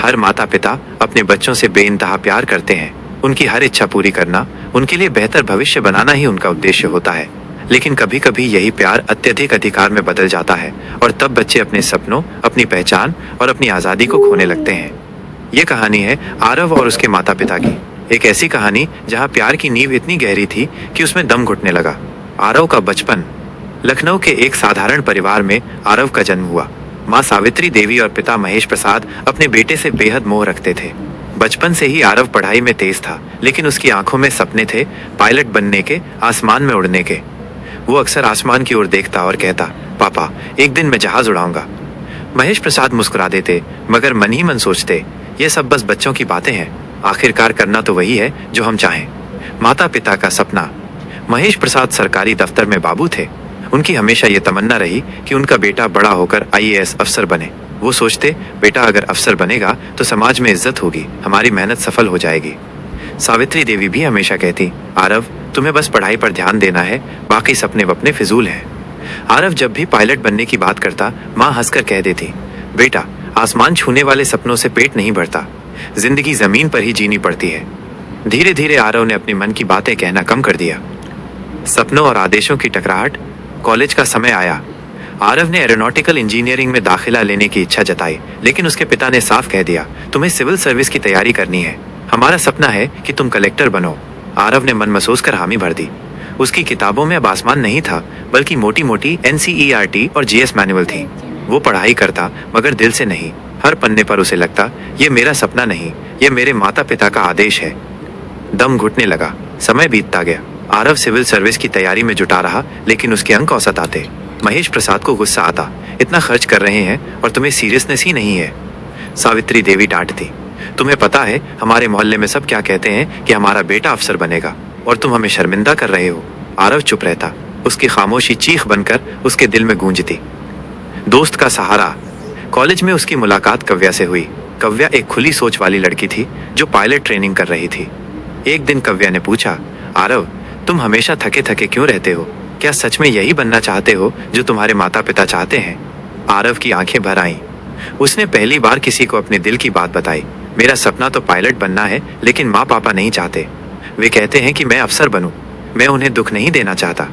हर माता पिता अपने बच्चों से बेइंतहा प्यार करते हैं। उनकी हर इच्छा पूरी करना, उनके लिए बेहतर भविष्य बनाना ही उनका उद्देश्य होता है। लेकिन कभी कभी यही प्यार अत्यधिक अधिकार में बदल जाता है और तब बच्चे अपने सपनों, अपनी पहचान और अपनी आज़ादी को खोने लगते हैं। ये कहानी है आरव और उसके माता पिता की। एक ऐसी कहानी जहाँ प्यार की नींव इतनी गहरी थी कि उसमें दम घुटने लगा। आरव का बचपन। लखनऊ के एक साधारण परिवार में आरव का जन्म हुआ। माँ सावित्री देवी और पिता महेश प्रसाद अपने बेटे से बेहद मोह रखते थे। बचपन से ही आरव पढ़ाई में तेज था, लेकिन उसकी आंखों में सपने थे पायलट बनने के, आसमान में उड़ने के। वो अक्सर आसमान की ओर देखता और कहता, पापा एक दिन मैं जहाज उड़ाऊंगा। महेश प्रसाद मुस्कुरा देते, मगर मन ही मन सोचते, ये सब बस बच्चों की बातें हैं। आखिरकार करना तो वही है जो हम चाहें। माता पिता का सपना। महेश प्रसाद सरकारी दफ्तर में बाबू थे। उनकी हमेशा ये तमन्ना रही कि उनका बेटा बड़ा होकर आईएएस अफसर बने। वो सोचते, बेटा अगर अफसर बनेगा तो समाज में इज्जत होगी, हमारी मेहनत सफल हो जाएगी। सावित्री देवी भी हमेशा कहती, आरव तुम्हें बस पढ़ाई पर ध्यान देना है, बाकी सपने वपने फिजूल हैं। आरव जब भी पायलट बनने की बात करता, माँ हंसकर कह देती, बेटा आसमान छूने वाले सपनों से पेट नहीं भरता, जिंदगी जमीन पर ही जीनी पड़ती है। धीरे धीरे आरव ने अपने मन की बातें कहना कम कर दिया। सपनों और आदेशों की टकराहट। कॉलेज का समय आया। आरव ने एरोनॉटिकल इंजीनियरिंग में दाखिला लेने की इच्छा जताई, लेकिन उसके पिता ने साफ कह दिया, तुम्हें सिविल सर्विस की तैयारी करनी है, हमारा सपना है कि तुम कलेक्टर बनो। आरव ने मन महसूस कर हामी भर दी। उसकी किताबों में अब आसमान नहीं था, बल्कि मोटी मोटी NCERT और GS मैनुअल थी। वो पढ़ाई करता, मगर दिल से नहीं। हर पन्ने पर उसे लगता, ये मेरा सपना नहीं, ये मेरे माता पिता का आदेश है। दम घुटने लगा। समय बीतता गया। आरव सिविल सर्विस की तैयारी में जुटा रहा, लेकिन उसके अंक औसत आते। महेश प्रसाद को गुस्सा आता, इतना खर्च कर रहे हैं और तुम्हें सीरियसनेस ही नहीं है। सावित्री देवी डांटती, तुम्हें पता है हमारे मोहल्ले में सब क्या कहते हैं कि हमारा बेटा अफसर बनेगा, और तुम हमें शर्मिंदा कर रहे हो। आरव चुप रहता। उसकी खामोशी चीख बनकर उसके दिल में गूंजती। दोस्त का सहारा। कॉलेज में उसकी मुलाकात कव्या से हुई। कव्या एक खुली सोच वाली लड़की थी जो पायलट ट्रेनिंग कर रही थी। एक दिन कव्या ने पूछा, आरव तुम हमेशा थके थके क्यों रहते हो? क्या सच में यही बनना चाहते हो जो तुम्हारे माता पिता चाहते हैं? आरव की आंखें भर आईं। उसने पहली बार किसी को अपने दिल की बात बताई। मेरा सपना तो पायलट बनना है, लेकिन माँ पापा नहीं चाहते। वे कहते हैं कि मैं अफसर बनूं। मैं उन्हें दुख नहीं देना चाहता।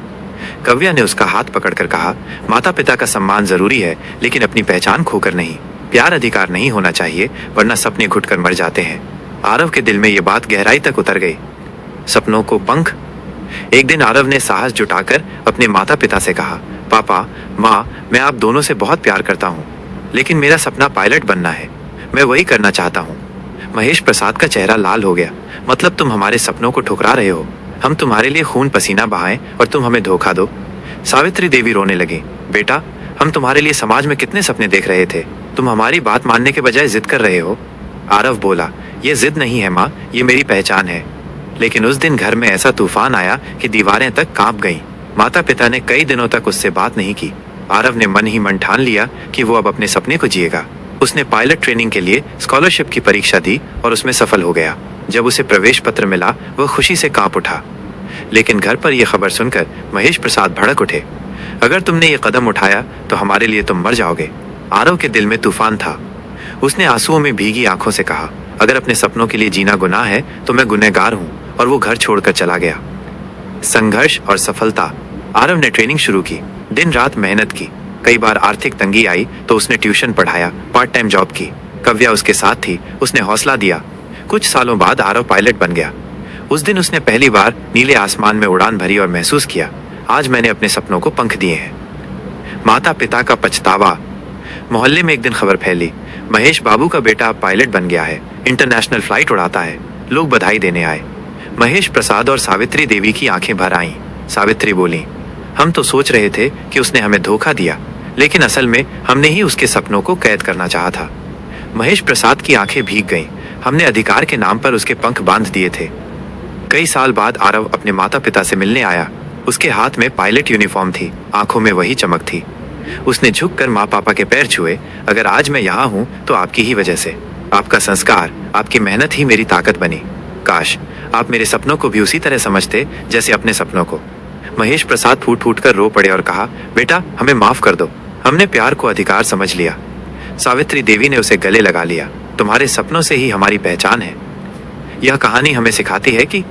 कव्या ने उसका हाथ पकड़कर कहा, माता पिता का सम्मान जरूरी है, लेकिन अपनी पहचान खोकर नहीं। प्यार अधिकार नहीं होना चाहिए, वरना सपने घुटकर मर जाते हैं। आरव के दिल में ये बात गहराई तक उतर गई। सपनों को पंख। एक दिन आरव ने साहस जुटाकर अपने माता पिता से कहा, पापा माँ मैं आप दोनों से बहुत प्यार करता हूँ, लेकिन मेरा सपना पायलट बनना है। मैं वही करना चाहता हूँ। महेश प्रसाद का चेहरा लाल हो गया। मतलब तुम हमारे सपनों को ठुकरा रहे हो? हम तुम्हारे लिए खून पसीना बहाएं और तुम हमें धोखा दो? सावित्री देवी रोने लगी, बेटा हम तुम्हारे लिए समाज में कितने सपने देख रहे थे, तुम हमारी बात मानने के बजाय जिद कर रहे हो। आरव बोला, ये जिद नहीं है माँ, ये मेरी पहचान है। लेकिन उस दिन घर में ऐसा तूफान आया कि दीवारें तक कांप गईं। माता पिता ने कई दिनों तक उससे बात नहीं की। आरव ने मन ही मन ठान लिया कि वो अब अपने सपने को जिएगा। उसने पायलट ट्रेनिंग के लिए स्कॉलरशिप की परीक्षा दी और उसमें सफल हो गया। जब उसे प्रवेश पत्र मिला, वह खुशी से कांप उठा। लेकिन घर पर यह खबर सुनकर महेश प्रसाद भड़क उठे। अगर तुमने ये कदम उठाया तो हमारे लिए तुम मर जाओगे। आरव के दिल में तूफान था। उसने आंसुओं में भीगी आंखों से कहा, अगर अपने सपनों के लिए जीना गुनाह है तो मैं गुनहगार हूँ, और वो घर छोड़कर चला गया। संघर्ष और सफलता। आरव ने ट्रेनिंग शुरू की, दिन रात मेहनत की। कई बार आर्थिक तंगी आई तो उसने ट्यूशन पढ़ाया, पार्ट टाइम जॉब की। कव्या उसके साथ थी, उसने हौसला दिया। कुछ सालों बाद आरव पायलट बन गया। उस दिन उसने पहली बार नीले आसमान में उड़ान भरी और महसूस किया, आज मैंने अपने सपनों को पंख दिए हैं। माता पिता का पछतावा। मोहल्ले में एक दिन खबर फैली, महेश बाबू का बेटा पायलट बन गया है, इंटरनेशनल फ्लाइट उड़ाता है। लोग बधाई देने आए। महेश प्रसाद और सावित्री देवी की आंखें भर आईं। सावित्री बोली, हम तो सोच रहे थे कि उसने हमें धोखा दिया, लेकिन असल में हमने ही उसके सपनों को कैद करना चाहा था। महेश प्रसाद की आंखें भीग गईं। हमने अधिकार के नाम पर उसके पंख बांध दिए थे। कई साल बाद आरव अपने माता पिता से मिलने आया। उसके हाथ में पायलट यूनिफॉर्म थी, आंखों में वही चमक थी। उसने झुककर माँ पापा के पैर छुए। अगर आज मैं यहाँ हूँ तो आपकी ही वजह से। आपका संस्कार, आपकी मेहनत ही मेरी ताकत बनी। काश आप मेरे सपनों को भी उसी तरह समझते जैसे अपने सपनों को। महेश प्रसाद फूट फूट कर रो पड़े और कहा, बेटा हमें माफ कर दो, हमने प्यार को अधिकार समझ लिया। सावित्री देवी ने उसे गले लगा लिया। तुम्हारे सपनों से ही हमारी पहचान है। यह कहानी हमें सिखाती है कि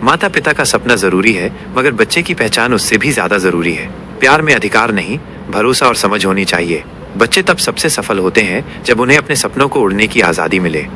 माता पिता का सपना जरूरी है, मगर बच्चे की पहचान उससे भी ज्यादा जरूरी है। प्यार में अधिकार नहीं, भरोसा और समझ होनी चाहिए। बच्चे तब सबसे सफल होते हैं जब उन्हें अपने सपनों को उड़ने की आजादी मिले।